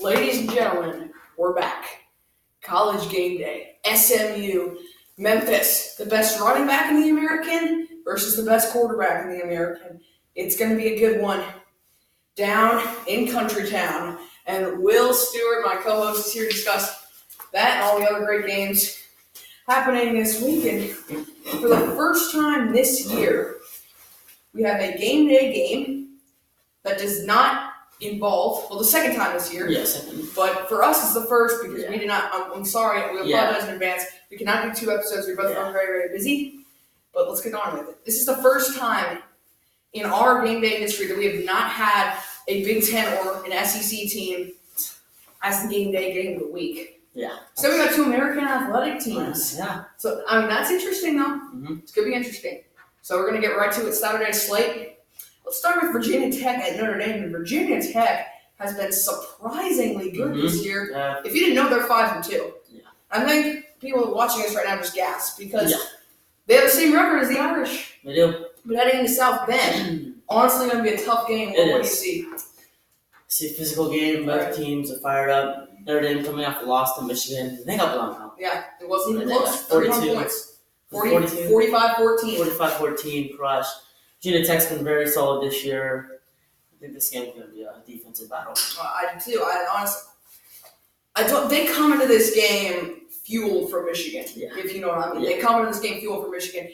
Ladies and gentlemen, we're back. College game day. SMU, Memphis, the best running back in the American versus the best quarterback in the American. It's going to be a good one down in Country Town. And Will Stewart, my co-host, is here to discuss that and all the other great games happening this weekend. For the first time this year, we have a game day game that does not involve, well, the second time this year. Yes. But for us, it's the first because we did not, I'm sorry, we apologize in advance. We cannot do 2 episodes. We're both very, very busy. But let's get on with it. This is the first time in our game day history that we have not had a Big Ten or an SEC team as the game day game of the week. Yeah. So we got 2 American athletic teams. Yeah. So, I mean, that's interesting, though. Mm-hmm. It's going to be interesting. So we're going to get right to it. Saturday's slate. Let's start with Virginia Tech at Notre Dame. And Virginia Tech has been surprisingly good this year. If you didn't know, they're 5-2. Yeah. I think people watching us right now just gasp because they have the same record as the Irish. They do. But heading into South Bend, honestly, going to be a tough game. What do you see? See a physical game. Both teams are fired up. Notre Dame coming off the loss to Michigan. They got blown out. Yeah, it wasn't even They close. got 42 points. 45-14. 45-14 crush. Virginia Tech's been very solid this year. I think this game's going to be a defensive battle. I do too. They come into this game fueled for Michigan, if you know what I mean. They come into this game fueled for Michigan.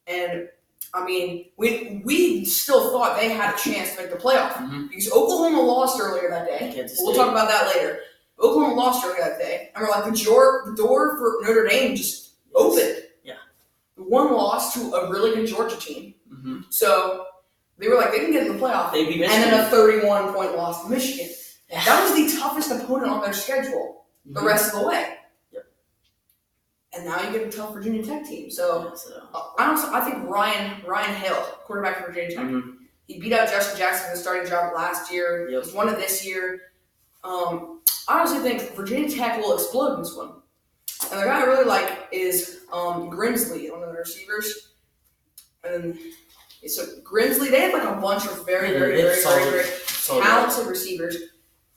And, I mean, we still thought they had a chance to make the playoff because Oklahoma lost earlier that day. We'll talk about that later. Oklahoma lost earlier that day. And we're like, the door for Notre Dame just opened. Yeah. One loss to a really good Georgia team. Mm-hmm. So they were like, they can get in the playoff. They beat And Michigan. then a 31-point loss to Michigan. Yeah. That was the toughest opponent on their schedule the rest of the way. Yep. And now you get a tough Virginia Tech team. So I think Ryan Hill, quarterback for Virginia Tech, he beat out Justin Jackson for the starting job last year. He's won it this year. I honestly think Virginia Tech will explode in this one. And the guy I really like is Grimsley, one of the receivers. And so Grimsley, they have like a bunch of very talented receivers.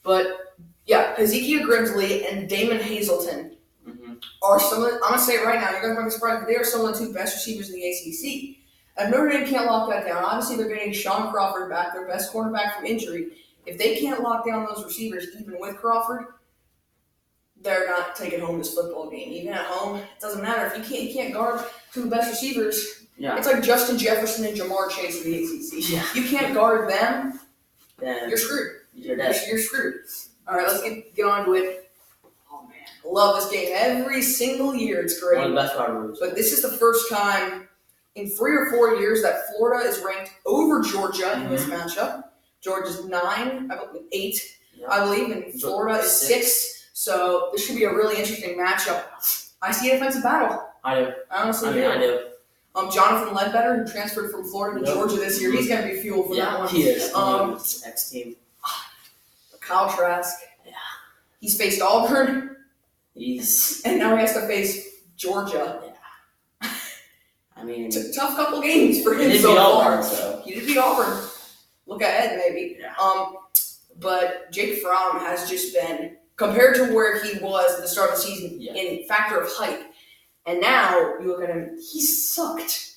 But yeah, Ezekiel Grimsley and Damon Hazelton are some of the, I'm going to say it right now, you're going to be surprised, but they are some of the 2 best receivers in the ACC. And Notre Dame can't lock that down. Obviously, they're getting Sean Crawford back, their best cornerback from injury. If they can't lock down those receivers, even with Crawford, they're not taking home this football game. Even at home, it doesn't matter. If you can't guard 2 of the best receivers, it's like Justin Jefferson and Jamar Chase in the ACC. Yeah. You can't guard them, you're screwed. You're dead. You're screwed. All right, let's get on to it. Oh, man. I love this game. Every single year, it's great. One of the best rivalries. But this is the first time in 3 or 4 years that Florida is ranked over Georgia in this matchup. Georgia's 8, I believe, and Florida is 6. So this should be a really interesting matchup. I see a defensive battle. I do. I honestly do. I do. Jonathan Ledbetter, who transferred from Florida to Georgia this year, he's going to be fuel for that one. He is. Ex-team. Kyle Trask. Yeah. He's faced Auburn. And now he has to face Georgia. Yeah. I mean, it's a tough couple games for him so far. So. He did beat Auburn. Look ahead, maybe. Yeah. But Jake Fromm has just been, compared to where he was at the start of the season in factor of height, and now you look at him, he sucked.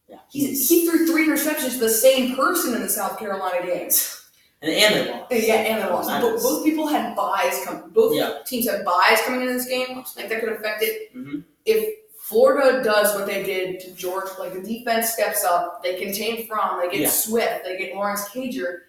Yeah. He threw 3 interceptions to the same person in the South Carolina games. And they lost. Yeah, and they lost. Both people had buys both teams had buys coming into this game. Like that could affect it. If Florida does what they did to Georgia, like the defense steps up, they contain Fromm, they get Swift, they get Lawrence Cager.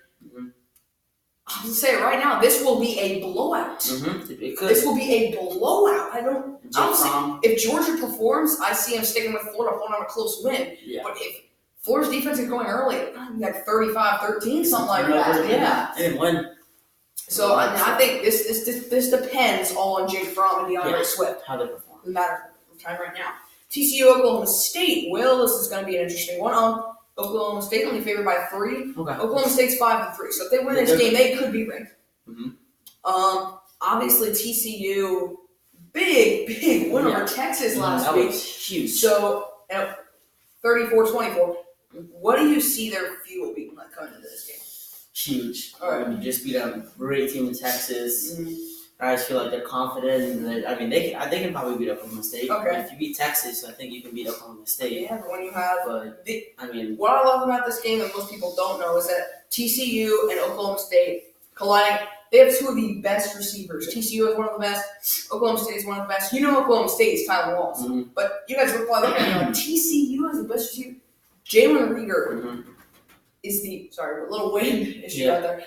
I'm going to say it right now, this will be a blowout. This will be a blowout. I don't see, if Georgia performs, I see him sticking with Florida, pulling on a close win. Yeah. But if Florida's defense is going early, like 35-13, something like that. Yeah. They didn't win. So I think this depends all on Jake Fromm and DeAndre Swift. How they perform. Doesn't matter. Time right now. TCU Oklahoma State. Will, this is going to be an interesting one. Oklahoma State only favored by 3. Okay. Oklahoma State's 5-3. So if they win this game, they could be ranked. Obviously TCU, big win over Texas last week. That was huge. So 34-24. What do you see their fuel being like coming into this game? huge. All right. You just beat a great team in Texas. Mm-hmm. Guys feel like they're confident. And they can probably beat Oklahoma State. Okay. If you beat Texas, I think you can beat Oklahoma State. Yeah, but when you have what I love about this game that most people don't know is that TCU and Oklahoma State colliding. They have two of the best receivers. TCU is one of the best. Oklahoma State is one of the best. You know Oklahoma State is Tyler Walls. Mm-hmm. But you guys reply that like, TCU is the best receiver. Jalen Rieger is little wind issue out there.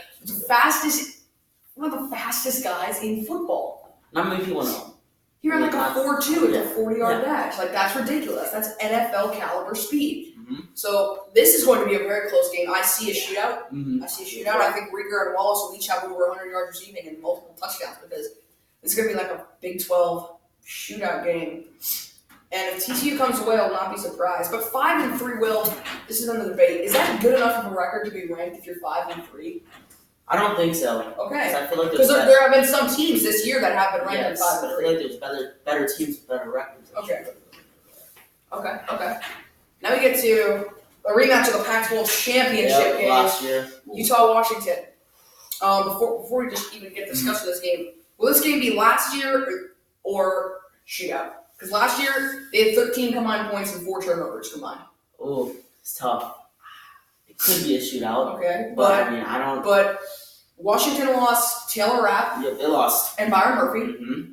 One of the fastest guys in football. Not many people know. He ran like a 4.2 at a 40-yard dash. Like, that's ridiculous. That's NFL caliber speed. Mm-hmm. So this is going to be a very close game. I see a shootout. Mm-hmm. I think Rieger and Wallace will each have over 100 yards receiving and multiple touchdowns because this is going to be like a Big 12 shootout game. And if TCU comes away, I'll not be surprised. But 5-3 will. This is under debate. Is that good enough of a record to be ranked if you're 5-3? I don't think so. Okay. I feel like because there have been some teams this year that have been ranked at 5-3. But I feel like there's better teams with better records. Okay. Now we get to a rematch of the Pac-12 championship game. Last year. Utah, Washington. Before we just even get discussed this game, will this game be last year or shootout? Because last year they had 13 combined points and 4 turnovers combined. Oh, it's tough. It could be a shootout. Okay, but I mean, I don't. But Washington lost Taylor Rapp. Yeah, they lost. And Byron Murphy. Mm-hmm.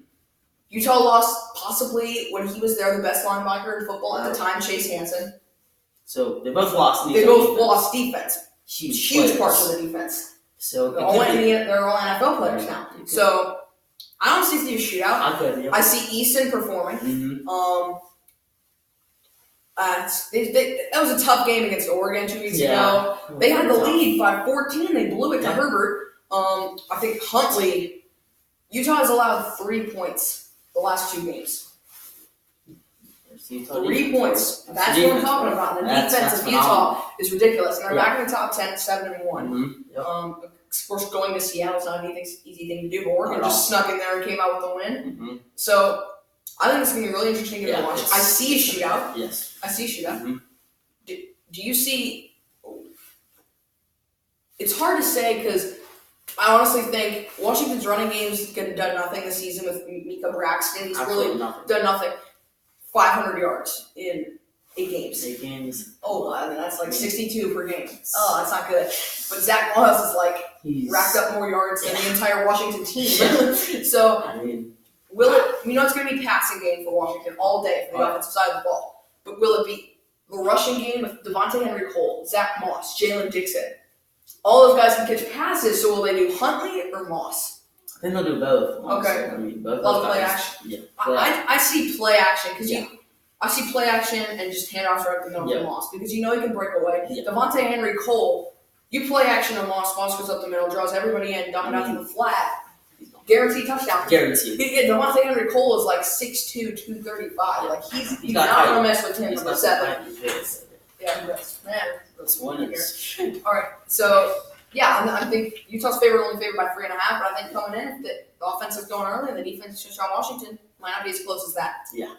Utah lost possibly when he was there the best linebacker in football at the time, Chase Hansen. So they both lost. They both lost defense. Huge parts of the defense. So they're all NFL players now. So I don't see it as a shootout. I see Easton performing. Mm-hmm. That was a tough game against Oregon 2 weeks ago. They had the lead by 14. They blew it to Herbert. I think Huntley. Utah has allowed 3 points the last 2 games. 3 points. That's what I'm talking about. The defense of Utah is ridiculous. And they're back in the top 10, 7-1. Mm-hmm. Of course, going to Seattle is not an easy thing to do, but Oregon just snuck in there and came out with a win. Mm-hmm. So I think it's going to be really interesting to watch. I see a shootout. Yes. I see a shootout. Mm-hmm. Do you see... It's hard to say because I honestly think Washington's running game's done nothing this season with Mika Braxton. He's really done nothing. 500 yards in 8 games. 8 games. Oh, I mean, that's like 62 per game. Oh, that's not good. But Zach Moss is like racked up more yards than the entire Washington team. So, will it? It's going to be passing game for Washington all day for the offensive side of the ball. But will it be the rushing game with Devontae Henry Cole, Zach Moss, Jalen Dixon? All those guys can catch passes. So will they do Huntley or Moss? I think they'll do both. Honestly. Okay. Both Love play action. Yeah. I see play action because I see play action and just handoffs right up the middle to Moss because he can break away. Yeah. Devontae Henry Cole, you play action on Moss goes up the middle, draws everybody in, dump it out to the flat. Guaranteed touchdown. Guaranteed. Devontae Henry Cole is like 6'2", 235. Like he's not gonna mess with him number 7. Yeah, he does. Man, that's one here. All right, so. Yeah, I think Utah's only favored by 3.5, but I think coming in, if the offense is going early and the defense is just on Washington, might not be as close as that. Yeah.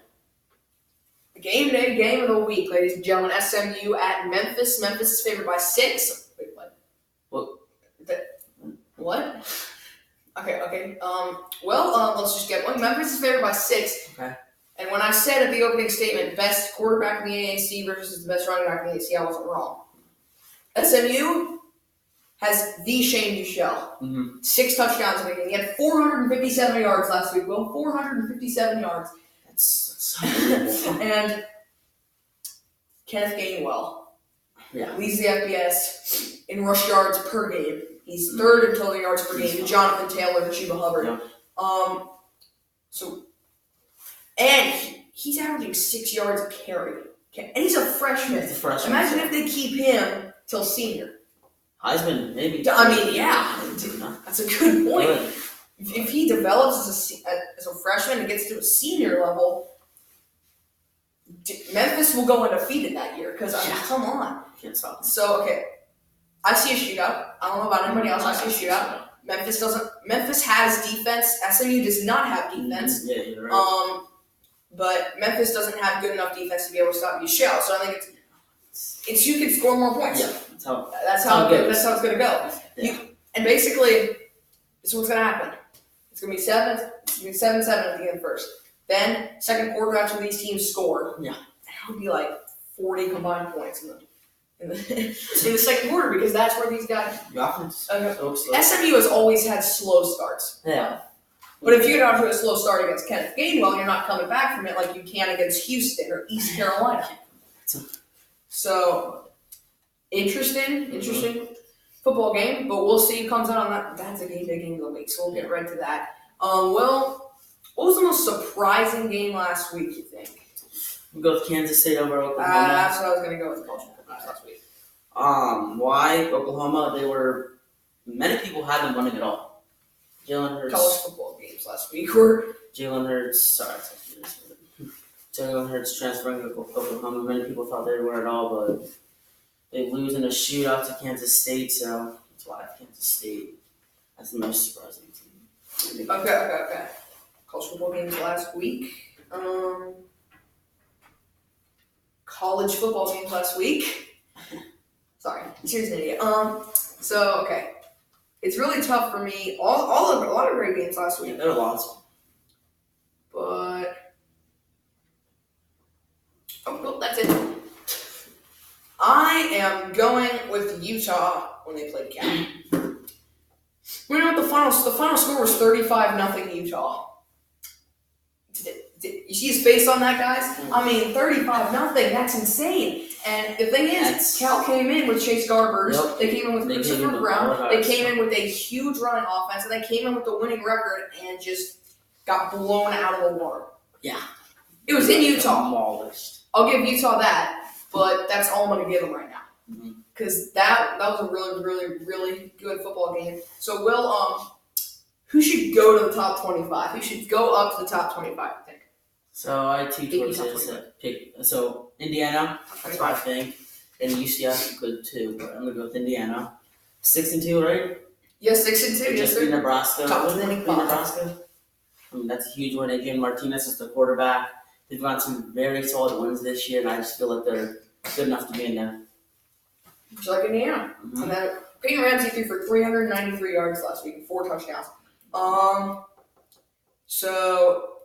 The Gameday game of the week, ladies and gentlemen. SMU at Memphis. Memphis is favored by 6. Wait, what? What? Okay. Let's just get one. Memphis is favored by 6. Okay. And when I said at the opening statement, best quarterback in the AAC versus the best running back in the AAC, I wasn't wrong. SMU has the Shane Buechele. 6 touchdowns in the game. He had 457 yards last week. 457 yards. That's and Kenneth Gainwell leads the FBS in rush yards per game. He's 3rd in total yards per game to Jonathan Taylor and Chuba Hubbard. And he's averaging 6 yards a carry. And he's a freshman. Imagine if they keep him till senior. Heisman, maybe. I mean, yeah. That's a good point. If he develops as a freshman and gets to a senior level, Memphis will go undefeated that year. Because, come on. Can't stop him. So, okay. I see a shootout. I don't know about anybody else. I see a shootout. Memphis has defense. SMU does not have defense. Yeah, you're right. But Memphis doesn't have good enough defense to be able to stop Buechele. So I think it's who can score more points. Yeah, that's how it's going to go. And basically, this is what's going to happen. It's going to be 7-7 at the end of the first. Then, second quarter after these teams score, it'll be like 40 combined points in the second quarter because that's where these guys. SMU has always had slow starts. Yeah. But if you get out to a slow start against Kenneth Gainwell, you're not coming back from it like you can against Houston or East Carolina. So, interesting football game, but we'll see who comes out on that. That's a game of the week, so we'll get right to that. Well, what was the most surprising game last week, you think? We'll go with Kansas State over Oklahoma. That's what I was going to go with college football last week. Why? Oklahoma, many people had them winning it all. Jalen Hurts. College football games last week were. Jalen Hurts transferring to Oklahoma. Many people thought they'd win it all, but they lose in a shootout to Kansas State, so that's why I have Kansas State. That's the most surprising team. Okay. College football games last week. College football games last week. Sorry, here's an idiot. Okay. It's really tough for me. A lot of great games last week. Yeah, there were lots. But that's it. I am going with Utah when they played Cal. We know what the final score was 35-0 Utah. You see his face on that, guys? I mean, 35-0. That's insane. And the thing is, Cal came in with Chase Garbers. Yep. They came in with Christopher Brown. They came in with a huge running offense, and they came in with the winning record and just got blown out of the water. Yeah. It was in Utah. Demolished. I'll give Utah that, but that's all I'm going to give them right now. Because that was a really, really, really good football game. So, Will, who should go to the top 25? Who should go up to the top 25, I think? So, I have two choices. So, Indiana, that's what I think. And UCF could too, but I'm going to go with Indiana. 6-2, right? Yes, 6-2. Just beat Nebraska. Top 25. Nebraska. I mean, that's a huge win. Adrian Martinez is the quarterback. They've got some very solid wins this year, and I just feel like they're good enough to be in there. Just like Indiana. And then Peyton Ramsey threw for 393 yards last week and 4 touchdowns. So,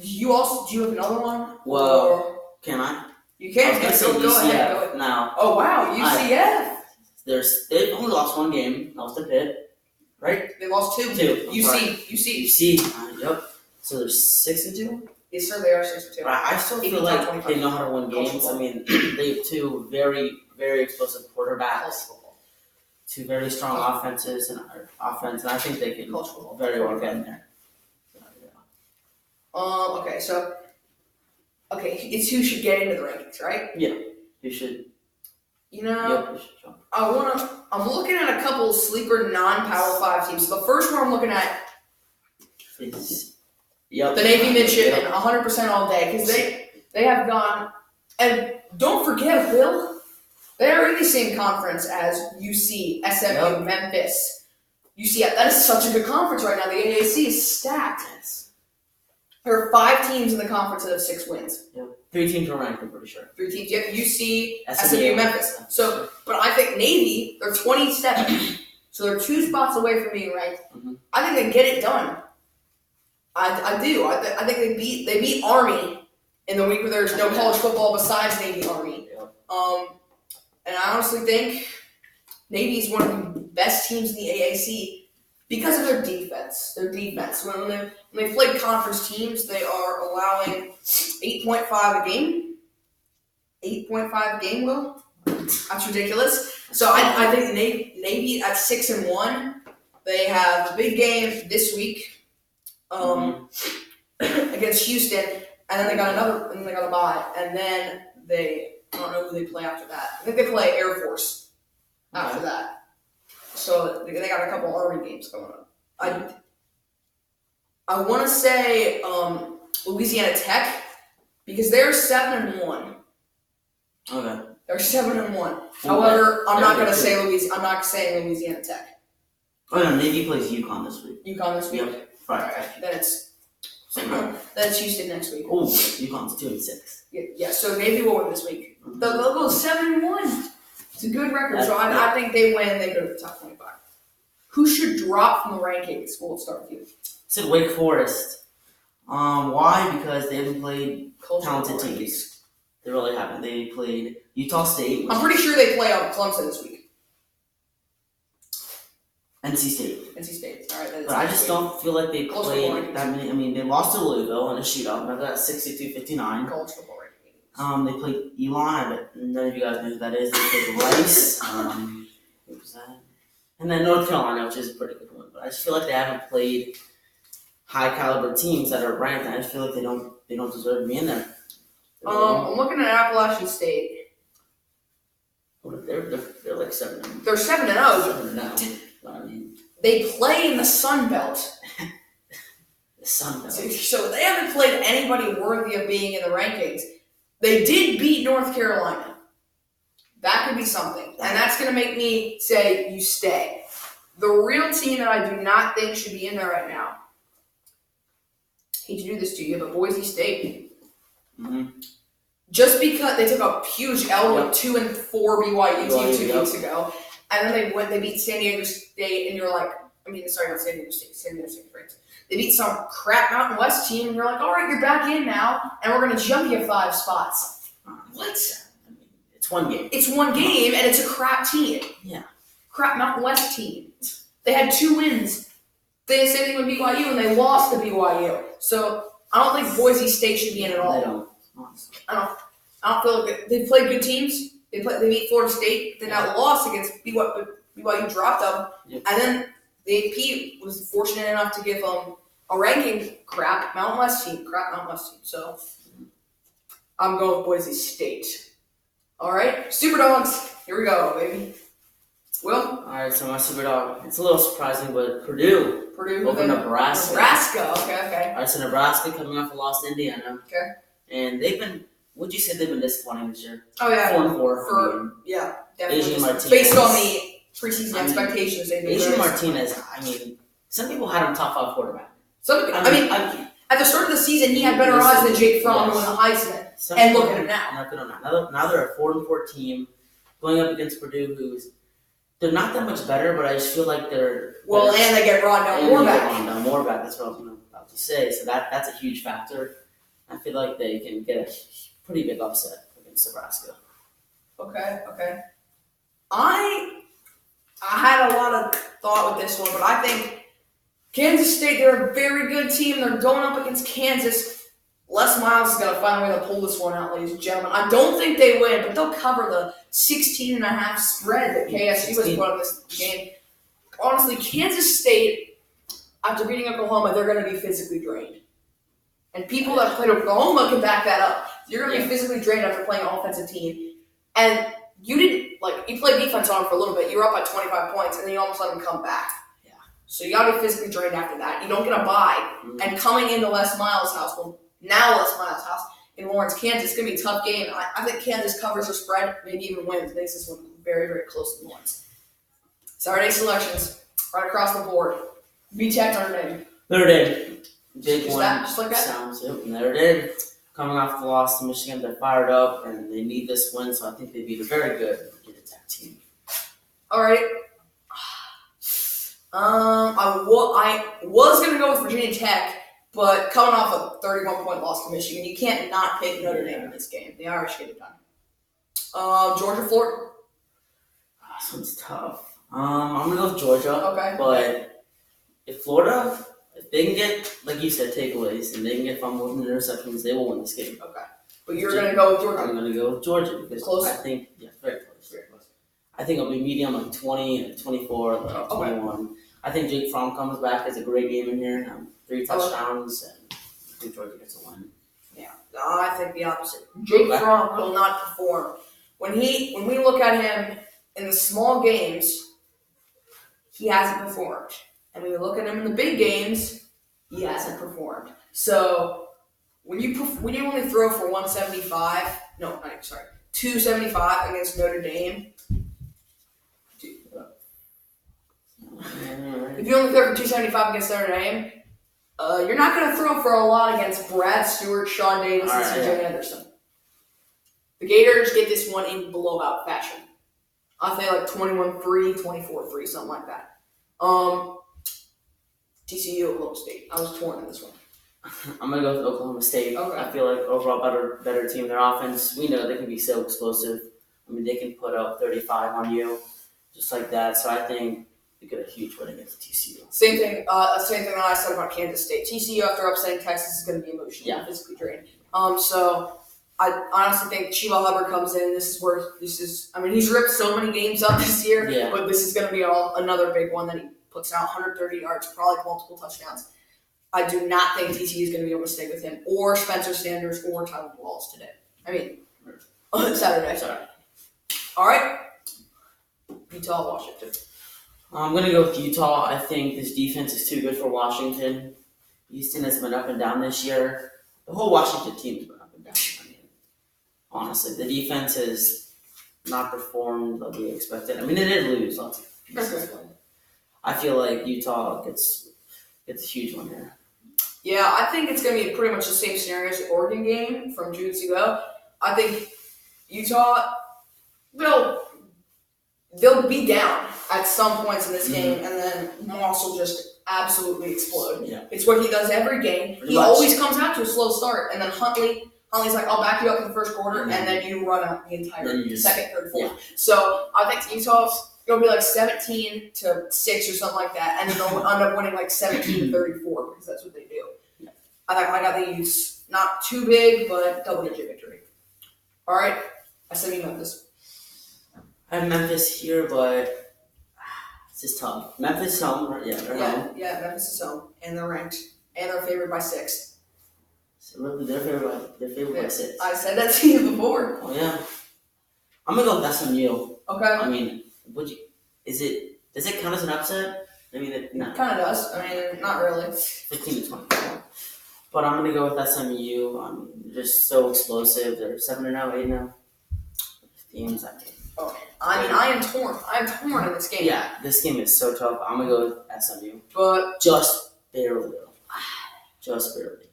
do you have another one? Well, can I? You can. I was going to say UCF go ahead. now. Oh, wow. UCF. They've only lost one game. That was the Pitt, right? They lost 2. UC. Yep. So they're 6-2? Yes, sir. They are 6-2. I still feel like they know how to win games. I mean, they have 2 very, very explosive quarters, 2 very strong offenses and offense, and I think they can very well get in there. It's who should get into the rankings, right? Yeah, who should. I'm looking at a couple sleeper non-Power 5 teams. The first one I'm looking at is the Navy Midshipmen, 100% all day, because they have gone. And don't forget, Will, they are in the same conference as UC, SMU, Memphis. UCF. That is such a good conference right now. The AAC is stacked. There are 5 teams in the conference that have 6 wins. Yeah. 3 teams are ranked, I'm pretty sure. 3 teams. Yep, UC, SMU, Memphis. So, but I think Navy, they're 27. So they're 2 spots away from being ranked. I think they get it done. I do. I think they beat Army in the week where there's no college football besides Navy Army. And I honestly think Navy is one of the best teams in the AAC because of their defense. When they play conference teams, they are allowing 8.5 a game. 8.5 a game, Will? That's ridiculous. So I think Navy at 6-1. They have a big game this week against Houston, and then they got a bye, and then I don't know who they play after that. I think they play Air Force after that. So they got a couple Army games going on. I want to say Louisiana Tech because they're 7-1. Okay. They're 7-1. However, I'm not saying Louisiana Tech. Oh no, Navy plays UConn this week. Yep. Right. Then it's Houston next week. Oh, UConn's 2-6. Yeah. So Navy will win this week. They'll go 7-1. It's a good record. So I think they win. They go to the top 25. Who should drop from the rankings? We'll start with you. I said Wake Forest. Why? Because they haven't played talented teams. They really haven't. They played Utah State. I'm pretty sure they play on Clemson this week. NC State. NC State. All right. But I just don't feel like they played that many. I mean, they lost to Louisville in a shootout. Remember that 62-59. College football rankings. They played Elon. But none of you guys know who that is. They played Rice. Who was that? And then North Carolina, which is a pretty good one. But I just feel like they haven't played high caliber teams that are ranked. And I just feel like they don't deserve to be in there. I'm looking at Appalachian State. They're like 7-0. They're 7-0. 7-0. I mean, they play in the Sun Belt. The Sun Belt. So they haven't played anybody worthy of being in the rankings. They did beat North Carolina. That could be something. And that's going to make me say, you stay. The real team that I do not think should be in there right now. Hate to do this to you, but Boise State. Mm-hmm. Just because they took a huge L to 2-4 BYU team 2 weeks ago. And then they beat San Diego State, and you're like, not San Diego State, San Diego State, France. They beat some crap Mountain West team, and you're like, all right, you're back in now, and we're going to jump you 5 spots. What? It's one game. It's one game, and it's a crap team. Yeah. Crap Mountain West team. They had 2 wins. They did the same thing with BYU, and they lost to BYU. So I don't think Boise State should be in at all. They don't. I don't feel like they've played good teams. They beat Florida State, then that loss against BYU dropped them, and then the AP was fortunate enough to give them a ranking crap Mountain West team. So I'm going with Boise State. All right, Super Dogs. Here we go, baby. Will? All right, so my Super Dog. It's a little surprising, but Purdue over Nebraska. Okay. All right, so Nebraska coming off a loss to Indiana. Okay. And they've been. Would you say they've been disappointing this year? Oh yeah. 4-4. Yeah, definitely. Adrian Martinez. Based on the preseason expectations, Adrian Martinez. Some people had him top 5 quarterback. At the start of the season, he had better odds than Jake Fromm winning the Heisman. And look at him now. Now they're a 4-4 team going up against Purdue, they're not that much better, but I just feel like they're. Well, and they get Rondell Moore back. That's what I'm about to say. So that's a huge factor. I feel like they can get a pretty big upset against Nebraska. Okay. I had a lot of thought with this one, but I think Kansas State, they're a very good team. They're going up against Kansas. Les Miles is going to find a way to pull this one out, ladies and gentlemen. I don't think they win, but they'll cover the 16.5 spread that KSU has put on this game. Honestly, Kansas State, after beating Oklahoma, they're going to be physically drained. And people that played Oklahoma can back that up. You're going to be physically drained after playing an offensive team. And you played defense on them for a little bit. You were up by 25 points, and then you almost let them come back. Yeah. So you got to be physically drained after that. You don't get a bye. Mm-hmm. And coming into Les Miles' house, in Lawrence, Kansas, it's going to be a tough game. I think Kansas covers the spread, maybe even wins. Makes this one very, very close to Lawrence. Saturday selections, right across the board. VTech, Notre Dame. Big just one. Just like that? Sounds it. Notre Dame. Coming off the loss to Michigan, they're fired up, and they need this win, so I think they beat a very good Virginia Tech team. All right. I was going to go with Virginia Tech, but coming off a 31-point loss to Michigan, you can't not pick Notre Dame in this game. The Irish get it done. Georgia, Florida? This one's tough. I'm going to go with Georgia. Okay. But if Florida, if they can get, like you said, takeaways, and they can get fumbles and interceptions, they will win this game. Okay. But you're going to go with Georgia? I'm going to go with Georgia because close? I think, very close. Very close. I think it'll be medium, like 20, 24, like 21. I think Jake Fromm comes back, has a great game in here, 3 touchdowns, and I think Georgia gets a win. Yeah, no, I think the opposite. Jake Fromm will not perform. When we look at him in the small games, he hasn't performed. And when you look at him in the big games, he hasn't performed. So when you only throw for 275 against Notre Dame. If you only throw for 275 against Notre Dame, you're not going to throw for a lot against Brad Stewart, Sean Davis, and CJ Anderson. The Gators get this one in blowout fashion. I'll say like 21-3, 24-3, something like that. TCU, Oklahoma State. I was torn in this one. I'm gonna go with Oklahoma State. Okay. I feel like overall better team. Their offense, we know they can be so explosive. I mean, they can put up 35 on you, just like that. So I think they get a huge win against TCU. Same thing that I said about Kansas State. TCU, after upsetting Texas, is going to be emotional and physically drained. So I honestly think Chiba Hubbard comes in. He's ripped so many games up this year, but this is going to be another big one that he puts out 130 yards, probably multiple touchdowns. I do not think TCU is going to be able to stay with him or Spencer Sanders or Tyler Wallace today. Saturday. Sorry. All right. Utah, Washington. I'm going to go with Utah. I think this defense is too good for Washington. Houston has been up and down this year. The whole Washington team has been up and down. I mean, honestly, the defense has not performed like we expected. I mean, they did lose lots of pieces. I feel like Utah gets a huge one here. Yeah, I think it's going to be pretty much the same scenario as the Oregon game from 2 weeks ago. I think Utah, they'll be down at some points in this game, and then Moss will just absolutely explode. Yeah. It's what he does every game. He always comes out to a slow start, and then Huntley's like, I'll back you up in the first quarter, and then you run out the entire second, third, fourth. Yeah. So I think Utah's going to be like 17-6 or something like that, and then they'll end up winning like 17-34 because that's what they do. Yeah. I got the Utes. Not too big, but double-digit victory. All right, SMU Memphis. I have Memphis here, but this is tough. Memphis home, yeah, they're home. Yeah, Memphis is home, and they're ranked, and they're favored by 6. So they're favored by 6. I said that to you before. Oh yeah, I'm gonna go with SMU. Okay. I mean, does it count as an upset? Maybe no. Kind of does. I mean, not really. 15-24. But I'm gonna go with SMU. I mean, they're just so explosive. They're 7-0, 8-0. Teams, I think. Okay. I mean, I am torn. I'm torn in this game. Yeah, this game is so tough. I'm gonna go with SMU, but just barely, though. Just barely.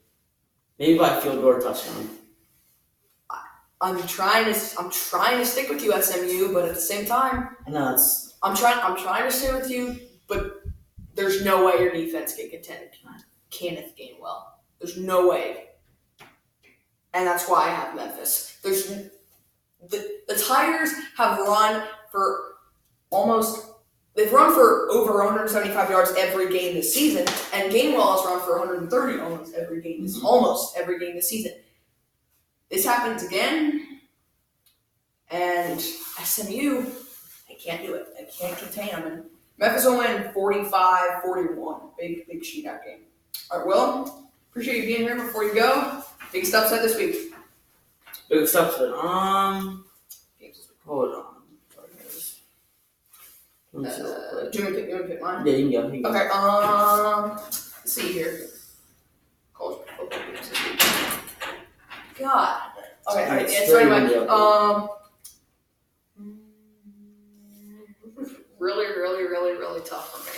Maybe by a field goal or touchdown. I'm trying to stick with you, SMU, but at the same time, I'm trying to stay with you, but there's no way your defense can contend. Kenneth Gainwell. There's no way, and that's why I have Memphis. The Tigers have run for they've run for over 175 yards every game this season, and Gainwell has run for 130 almost every game this season. This happens again, and SMU, they can't do it. They can't contain them. And Memphis will win 45-41. Big shootout game. All right, Will, appreciate you being here. Before you go, biggest upset this week. Biggest upset. Hold on. Do you want to pick mine? Yeah, you can go. Okay. Let's see here. College football games this week. God. Okay. It's right away. Really tough for me.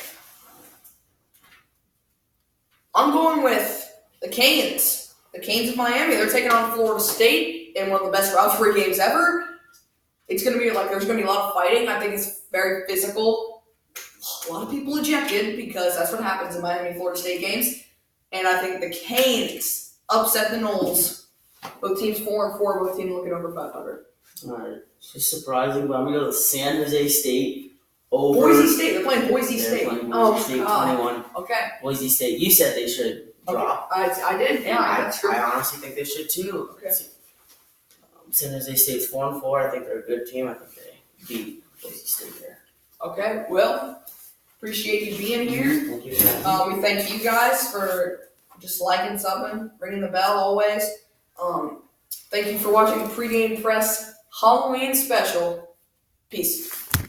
I'm going with the Canes. The Canes of Miami. They're taking on Florida State in one of the best rivalry games ever. It's going to be there's going to be a lot of fighting. I think it's very physical. A lot of people ejected because that's what happens in Miami Florida State games. And I think the Canes upset the Noles. Both teams 4-4, both teams looking over 500. All right. It's just surprising, but I'm going to go with San Jose State over. Boise State. They're playing Boise State. State 21. Okay. Boise State. You said they should drop. I did. Yeah, that's true. I honestly think they should too. Okay. San Jose State's 4-4. I think they're a good team. I think they beat Boise State there. Okay. Well, appreciate you being here. Thank you. We thank you guys for just liking, subbing, ringing the bell always. Thank you for watching the Pregame Press Halloween special. Peace.